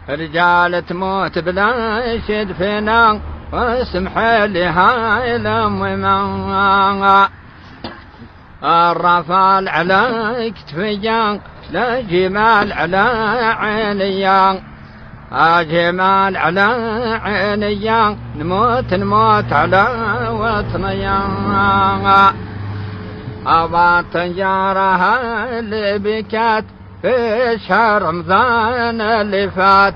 رجال تموت بلا شدفنا واسمح لها الأمم الرفال على كتفيا لا جمال على عينيا جمال على عينيا نموت على وطنيا أباطن جارها اللي بكات في شهر رمضان اللي فات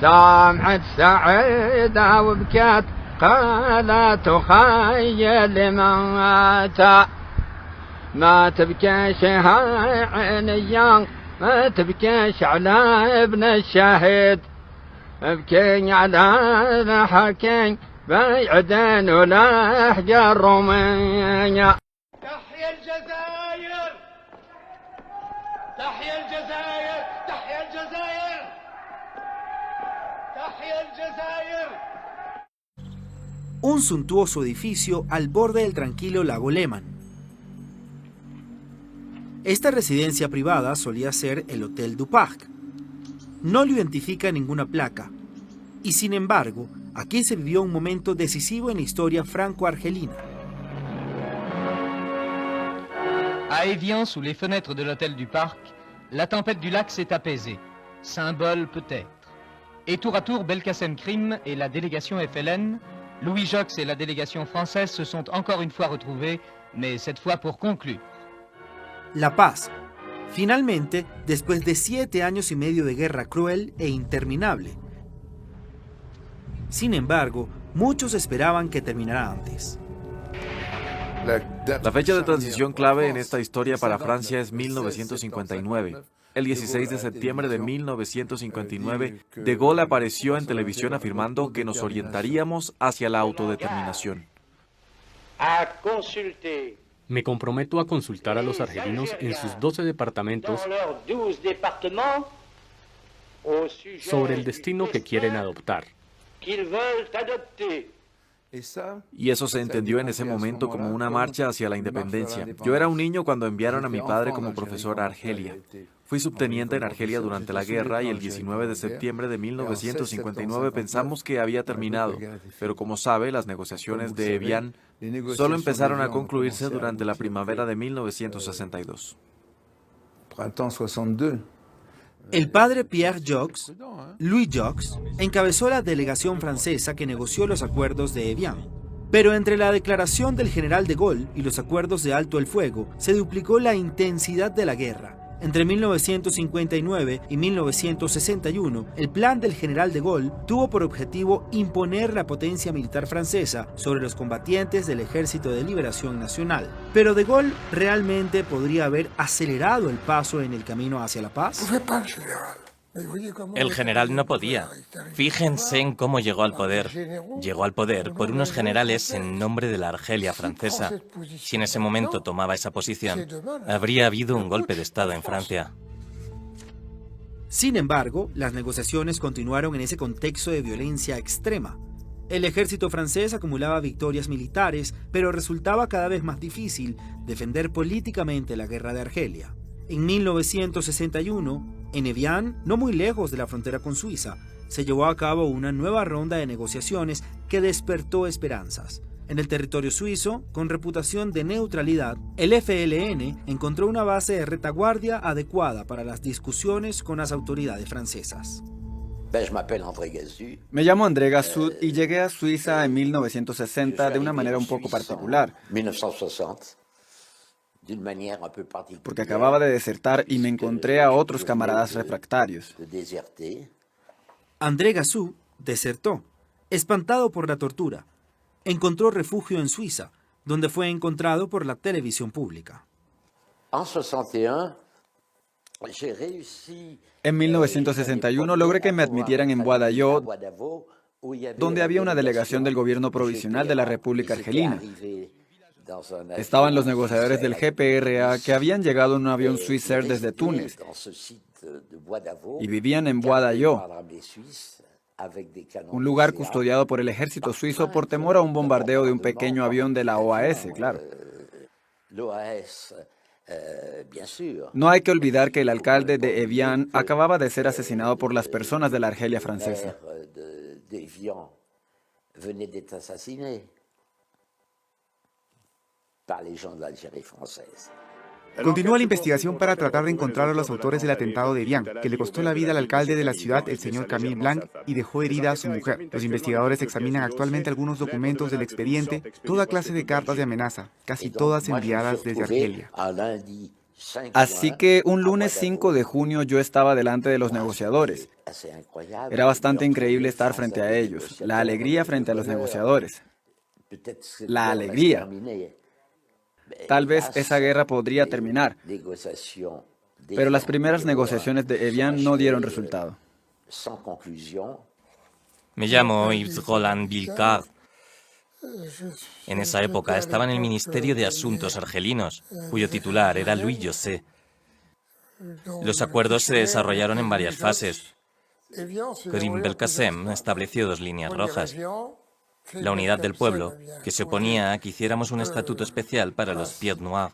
سامحت سعيدة وبكات قالت خيل مات ما تبكيش هاي عينيا ما تبكيش على ابن الشهيد ابكي على الحكيم بعدين ولا احجر رومية. تحيا الجزائر تحيا الجزائر تحيا الجزائر تحيا الجزائر. Un suntuoso edificio al borde del tranquilo lago Léman. Esta residencia privada solía ser el Hotel du Parc. No lo identifica ninguna placa. Y sin embargo, aquí se vivió un momento decisivo en la historia franco-argelina. À Évian, sous les fenêtres de l'hôtel du Parc, la tempête du lac s'est apaisée. Symbole peut-être. Et tour à tour, Belkacem Krim et la délégation FLN, Louis Jox et la délégation française se sont encore une fois retrouvés, mais cette fois pour conclure. La paz. Finalmente, después de 7 años y medio de guerra cruel e interminable. Sin embargo, muchos esperaban que terminara antes. La fecha de transición clave en esta historia para Francia es 1959. El 16 de septiembre de 1959, De Gaulle apareció en televisión afirmando que nos orientaríamos hacia la autodeterminación. Me comprometo a consultar a los argelinos en sus 12 departamentos sobre el destino que quieren adoptar. Y eso se entendió en ese momento como una marcha hacia la independencia. Yo era un niño cuando enviaron a mi padre como profesor a Argelia. Fui subteniente en Argelia durante la guerra y el 19 de septiembre de 1959 pensamos que había terminado. Pero como sabe, las negociaciones de Évian solo empezaron a concluirse durante la primavera de 1962. El padre Pierre Jox, Louis Jox, encabezó la delegación francesa que negoció los acuerdos de Évian. Pero entre la declaración del general de Gaulle y los acuerdos de alto el fuego, se duplicó la intensidad de la guerra. Entre 1959 y 1961, el plan del general de Gaulle tuvo por objetivo imponer la potencia militar francesa sobre los combatientes del Ejército de Liberación Nacional. Pero de Gaulle realmente podría haber acelerado el paso en el camino hacia la paz. El general no podía. Fíjense en cómo llegó al poder. Llegó al poder por unos generales en nombre de la Argelia francesa. Si en ese momento tomaba esa posición, habría habido un golpe de Estado en Francia. Sin embargo, las negociaciones continuaron en ese contexto de violencia extrema. El ejército francés acumulaba victorias militares, pero resultaba cada vez más difícil defender políticamente la guerra de Argelia. En 1961, en Évian, no muy lejos de la frontera con Suiza, se llevó a cabo una nueva ronda de negociaciones que despertó esperanzas. En el territorio suizo, con reputación de neutralidad, el FLN encontró una base de retaguardia adecuada para las discusiones con las autoridades francesas. Me llamo André Gassoud y llegué a Suiza en 1960 de una manera un poco particular. Porque acababa de desertar y me encontré a otros camaradas refractarios. André Gassoud desertó, espantado por la tortura. Encontró refugio en Suiza, donde fue encontrado por la televisión pública. En 1961 logré que me admitieran en Bois d'Ajot, donde había una delegación del gobierno provisional de la República Argelina. Estaban los negociadores del GPRA que habían llegado en un avión Swissair desde Túnez y vivían en Bois d'Ajot, un lugar custodiado por el ejército suizo por temor a un bombardeo de un pequeño avión de la OAS, claro. No hay que olvidar que el alcalde de Evian acababa de ser asesinado por las personas de la Argelia francesa. Continúa la investigación para tratar de encontrar a los autores del atentado de Evian, que le costó la vida al alcalde de la ciudad, el señor Camille Blanc, y dejó herida a su mujer. Los investigadores examinan actualmente algunos documentos del expediente, toda clase de cartas de amenaza, casi todas enviadas desde Argelia. Así que un lunes 5 de junio yo estaba delante de los negociadores. Era bastante increíble estar frente a ellos, la alegría frente a los negociadores. La alegría. Tal vez esa guerra podría terminar, pero las primeras negociaciones de Evian no dieron resultado. Me llamo Yves Roland Villecart. En esa época estaba en el Ministerio de Asuntos argelinos, cuyo titular era Louis José. Los acuerdos se desarrollaron en varias fases. Karim Belkacem estableció 2 líneas rojas. La unidad del pueblo, que se oponía a que hiciéramos un estatuto especial para los Pieds Noirs.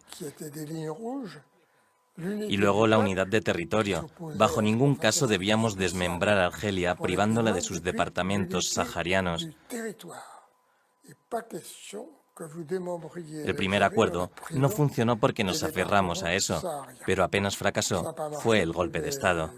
Y luego la unidad de territorio. Bajo ningún caso debíamos desmembrar a Argelia privándola de sus departamentos saharianos. El primer acuerdo no funcionó porque nos aferramos a eso, pero apenas fracasó, fue el golpe de Estado.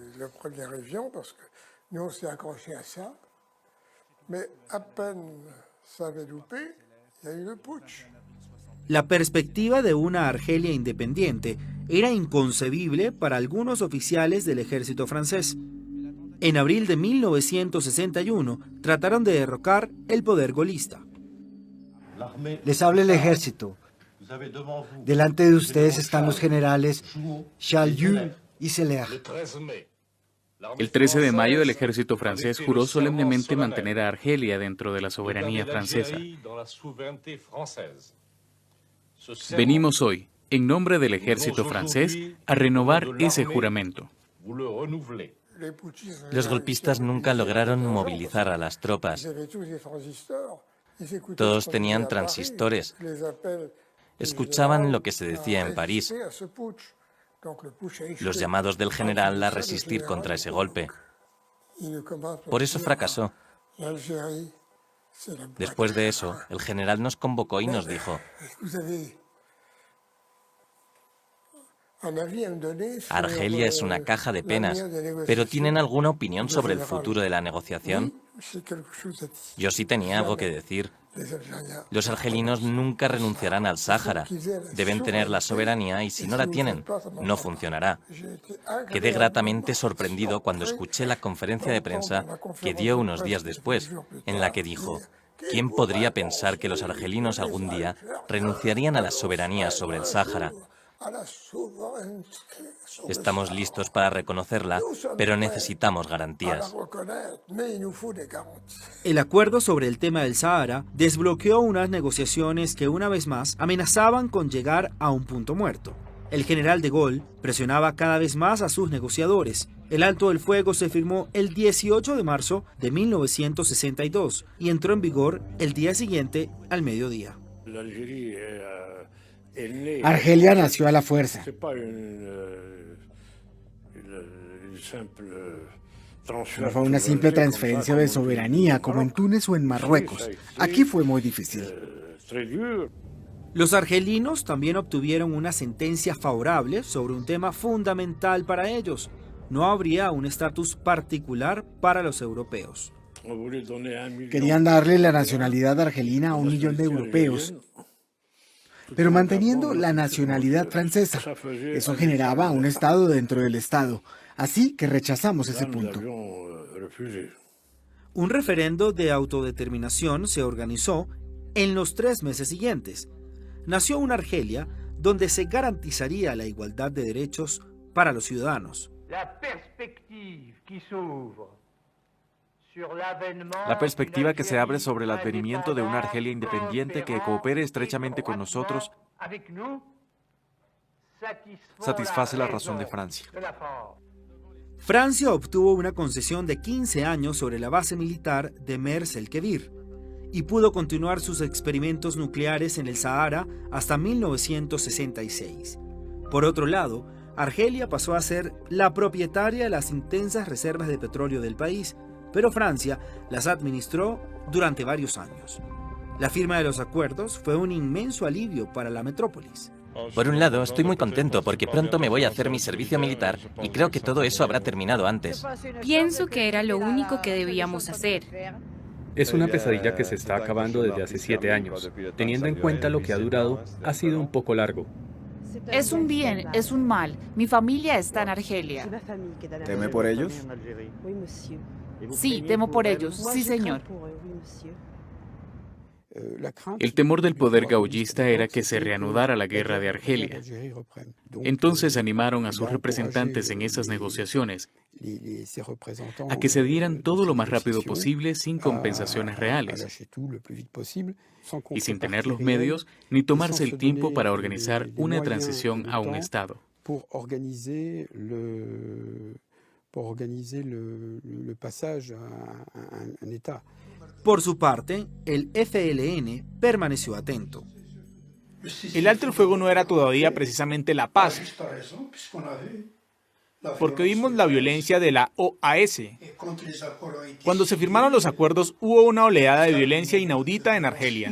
La perspectiva de una Argelia independiente era inconcebible para algunos oficiales del ejército francés. En abril de 1961 trataron de derrocar el poder golista. Les habla el ejército. Delante de ustedes están los generales Chaulieu y Seller. El 13 de mayo el ejército francés juró solemnemente mantener a Argelia dentro de la soberanía francesa. Venimos hoy, en nombre del ejército francés, a renovar ese juramento. Los golpistas nunca lograron movilizar a las tropas. Todos tenían transistores. Escuchaban lo que se decía en París. Los llamados del general a resistir contra ese golpe. Por eso fracasó. Después de eso, el general nos convocó y nos dijo: Argelia es una caja de penas, pero ¿tienen alguna opinión sobre el futuro de la negociación? Yo sí tenía algo que decir. Los argelinos nunca renunciarán al Sáhara. Deben tener la soberanía y si no la tienen, no funcionará. Quedé gratamente sorprendido cuando escuché la conferencia de prensa que dio unos días después, en la que dijo: ¿quién podría pensar que los argelinos algún día renunciarían a la soberanía sobre el Sáhara? Estamos listos para reconocerla, pero necesitamos garantías. El acuerdo sobre el tema del Sáhara desbloqueó unas negociaciones que una vez más amenazaban con llegar a un punto muerto. El general de Gaulle presionaba cada vez más a sus negociadores. El alto el fuego se firmó el 18 de marzo de 1962 y entró en vigor el día siguiente al mediodía. Argelia nació a la fuerza. No fue una simple transferencia de soberanía como en Túnez o en Marruecos. Aquí fue muy difícil. Los argelinos también obtuvieron una sentencia favorable sobre un tema fundamental para ellos. No habría un estatus particular para los europeos. Querían darle la nacionalidad argelina a 1 millón de europeos, pero manteniendo la nacionalidad francesa. Eso generaba un Estado dentro del Estado. Así que rechazamos ese punto. Un referendo de autodeterminación se organizó en los 3 meses siguientes. Nació una Argelia donde se garantizaría la igualdad de derechos para los ciudadanos. La perspectiva que se abre sobre el advenimiento de una Argelia independiente que coopere estrechamente con nosotros satisface la razón de Francia. Francia obtuvo una concesión de 15 años sobre la base militar de Mers-el-Kebir y pudo continuar sus experimentos nucleares en el Sahara hasta 1966. Por otro lado, Argelia pasó a ser la propietaria de las intensas reservas de petróleo del país, pero Francia las administró durante varios años. La firma de los acuerdos fue un inmenso alivio para la metrópolis. Por un lado, estoy muy contento porque pronto me voy a hacer mi servicio militar y creo que todo eso habrá terminado antes. Pienso que era lo único que debíamos hacer. Es una pesadilla que se está acabando desde hace 7 años. Teniendo en cuenta lo que ha durado, ha sido un poco largo. Es un bien, es un mal. Mi familia está en Argelia. ¿Teme por ellos? Sí, temo por ellos. Sí, señor. El temor del poder gaullista era que se reanudara la guerra de Argelia. Entonces animaron a sus representantes en esas negociaciones a que se dieran todo lo más rápido posible sin compensaciones reales y sin tener los medios ni tomarse el tiempo para organizar una transición a un Estado. Por su parte, el FLN permaneció atento. El alto el fuego no era todavía precisamente la paz, porque vimos la violencia de la OAS. Cuando se firmaron los acuerdos hubo una oleada de violencia inaudita en Argelia.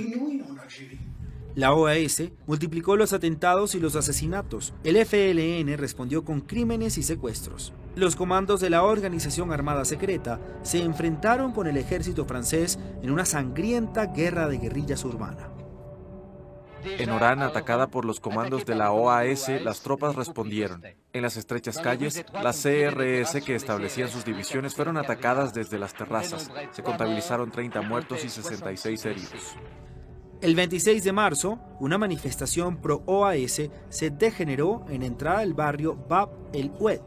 La OAS multiplicó los atentados y los asesinatos. El FLN respondió con crímenes y secuestros. Los comandos de la organización armada secreta se enfrentaron con el ejército francés en una sangrienta guerra de guerrillas urbana. En Orán, atacada por los comandos de la OAS, las tropas respondieron. En las estrechas calles, las CRS que establecían sus divisiones fueron atacadas desde las terrazas. Se contabilizaron 30 muertos y 66 heridos. El 26 de marzo, una manifestación pro-OAS se degeneró en entrada del barrio Bab el-Oued.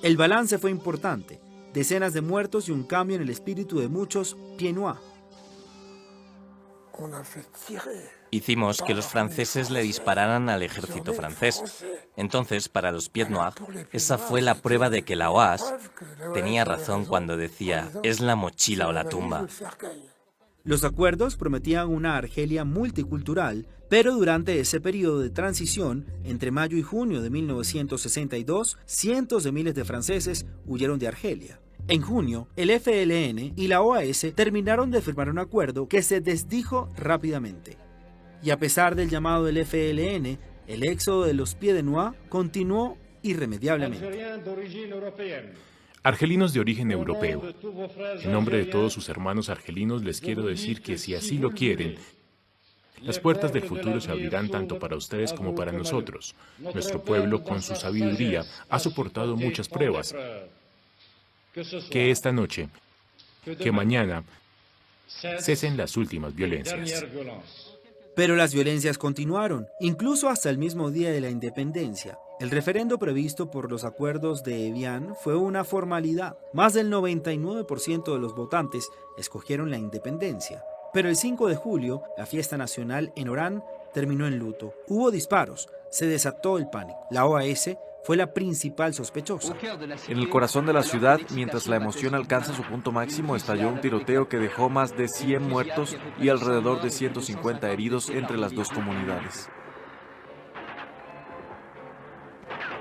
El balance fue importante, decenas de muertos y un cambio en el espíritu de muchos pieds noirs. Hicimos que los franceses le dispararan al ejército francés. Entonces, para los pieds noirs, esa fue la prueba de que la OAS tenía razón cuando decía, es la mochila o la tumba. Los acuerdos prometían una Argelia multicultural, pero durante ese periodo de transición, entre mayo y junio de 1962, cientos de miles de franceses huyeron de Argelia. En junio, el FLN y la OAS terminaron de firmar un acuerdo que se desdijo rápidamente. Y a pesar del llamado del FLN, el éxodo de los pieds noirs continuó irremediablemente. Argelinos de origen europeo, en nombre de todos sus hermanos argelinos les quiero decir que si así lo quieren, las puertas del futuro se abrirán tanto para ustedes como para nosotros. Nuestro pueblo, con su sabiduría, ha soportado muchas pruebas. Que esta noche, que mañana, cesen las últimas violencias. Pero las violencias continuaron, incluso hasta el mismo día de la independencia. El referendo previsto por los acuerdos de Evian fue una formalidad. Más del 99% de los votantes escogieron la independencia. Pero el 5 de julio, la fiesta nacional en Orán terminó en luto. Hubo disparos, se desató el pánico. La OAS fue la principal sospechosa. En el corazón de la ciudad, mientras la emoción alcanza su punto máximo, estalló un tiroteo que dejó más de 100 muertos y alrededor de 150 heridos entre las dos comunidades.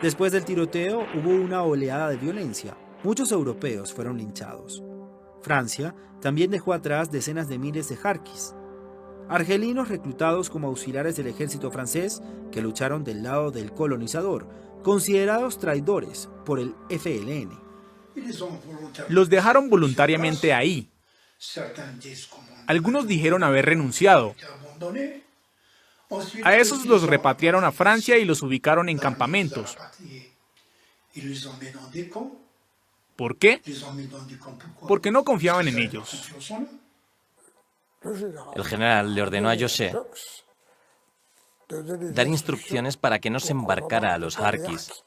Después del tiroteo hubo una oleada de violencia. Muchos europeos fueron linchados. Francia también dejó atrás decenas de miles de jarquis, argelinos reclutados como auxiliares del ejército francés que lucharon del lado del colonizador, considerados traidores por el FLN. Los dejaron voluntariamente ahí. Algunos dijeron haber renunciado. A esos los repatriaron a Francia y los ubicaron en campamentos. ¿Por qué? Porque no confiaban en ellos. El general le ordenó a José dar instrucciones para que no se embarcara a los jarquis.